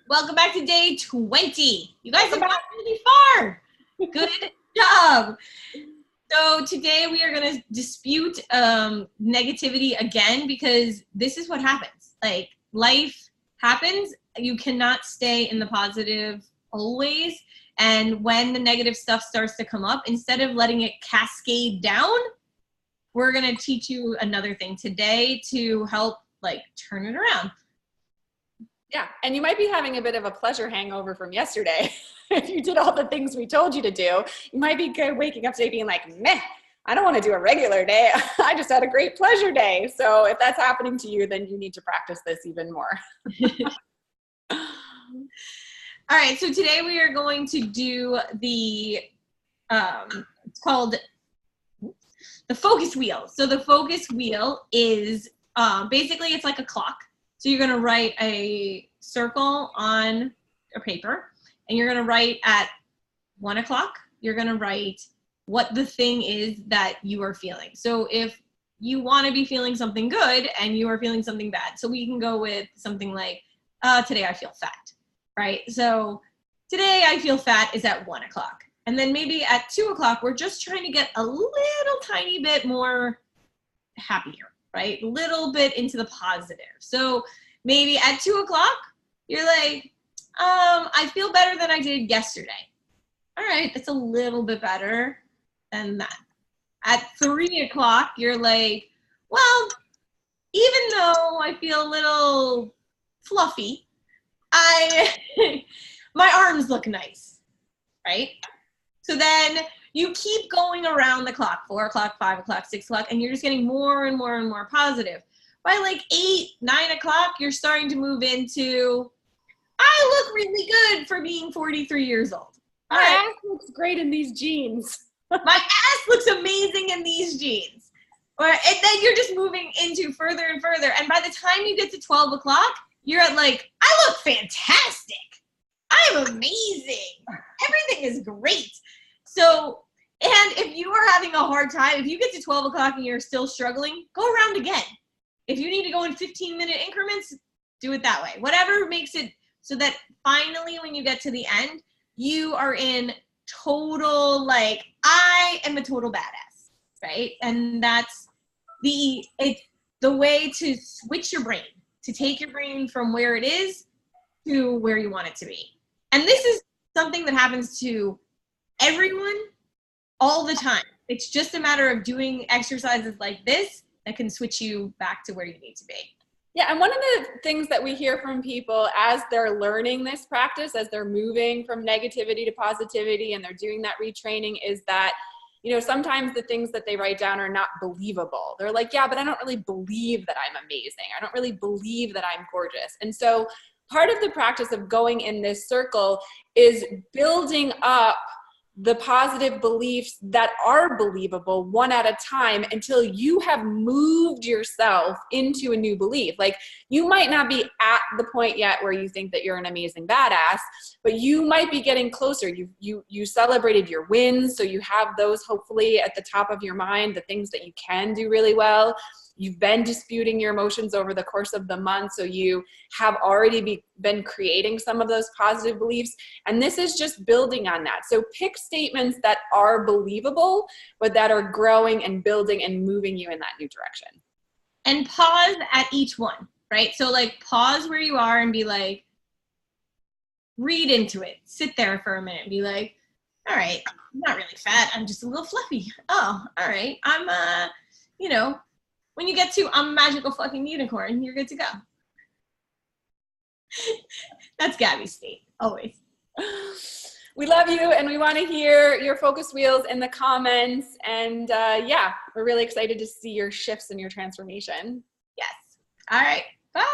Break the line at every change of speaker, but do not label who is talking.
Welcome back to day 20. You guys have got really far. Good job. So today we are going to dispute negativity again, because this is what happens. Like, life happens. You cannot stay in the positive always. And when the negative stuff starts to come up, instead of letting it cascade down, we're going to teach you another thing today to help turn it around.
Yeah, and you might be having a bit of a pleasure hangover from yesterday. If you did all the things we told you to do, you might be waking up today being like, meh, I don't want to do a regular day. I just had a great pleasure day. So if that's happening to you, then you need to practice this even more.
All right, so today we are going to do the, it's called the focus wheel. So the focus wheel is basically it's like a clock. So you're going to write a circle on a paper, and you're going to write at 1 o'clock, you're going to write what the thing is that you are feeling. So if you want to be feeling something good and you are feeling something bad, so we can go with something like, today I feel fat, right? So today I feel fat is at 1 o'clock. And then maybe at 2 o'clock, we're just trying to get a little tiny bit more happier, right? A little bit into the positive. So maybe at 2 o'clock, you're like, I feel better than I did yesterday. All right, that's a little bit better than that. At 3 o'clock, you're like, well, even though I feel a little fluffy, my arms look nice, right? So then you keep going around the clock, 4 o'clock, 5 o'clock, 6 o'clock, and you're just getting more and more and more positive. By like 8, 9 o'clock, you're starting to move into, I look really good for being 43 years old.
My ass looks great in these jeans.
My ass looks amazing in these jeans. And then you're just moving into further and further. And by the time you get to 12 o'clock, you're at like, I look fantastic. I'm amazing. Everything is great. So, and if you are having a hard time, if you get to 12 o'clock and you're still struggling, go around again. If you need to go in 15-minute increments, do it that way. Whatever makes it so that finally when you get to the end, you are in total, like, I am a total badass, right? And that's the way to switch your brain, to take your brain from where it is to where you want it to be. And this is something that happens to everyone all the time. It's just a matter of doing exercises like this that can switch you back to where you need to be.
Yeah, and one of the things that we hear from people as they're learning this practice, as they're moving from negativity to positivity and they're doing that retraining, is that, you know, sometimes the things that they write down are not believable. They're like, yeah, but I don't really believe that I'm amazing. I don't really believe that I'm gorgeous. And so part of the practice of going in this circle is building up the positive beliefs that are believable one at a time until you have moved yourself into a new belief. Like, you might not be at the point yet where you think that you're an amazing badass, but you might be getting closer. You celebrated your wins, so you have those hopefully at the top of your mind, the things that you can do really well. You've been disputing your emotions over the course of the month, so you have already been creating some of those positive beliefs. And this is just building on that. So pick statements that are believable, but that are growing and building and moving you in that new direction.
And pause at each one, right? So like, pause where you are and be like, read into it. Sit there for a minute and be like, all right, I'm not really fat. I'm just a little fluffy. Oh, all right. I'm, you know, when you get to, I'm a magical fucking unicorn, you're good to go. That's Gabby's state, always.
We love you, and we want to hear your focus wheels in the comments. And yeah, we're really excited to see your shifts and your transformation.
Yes. All right. Bye.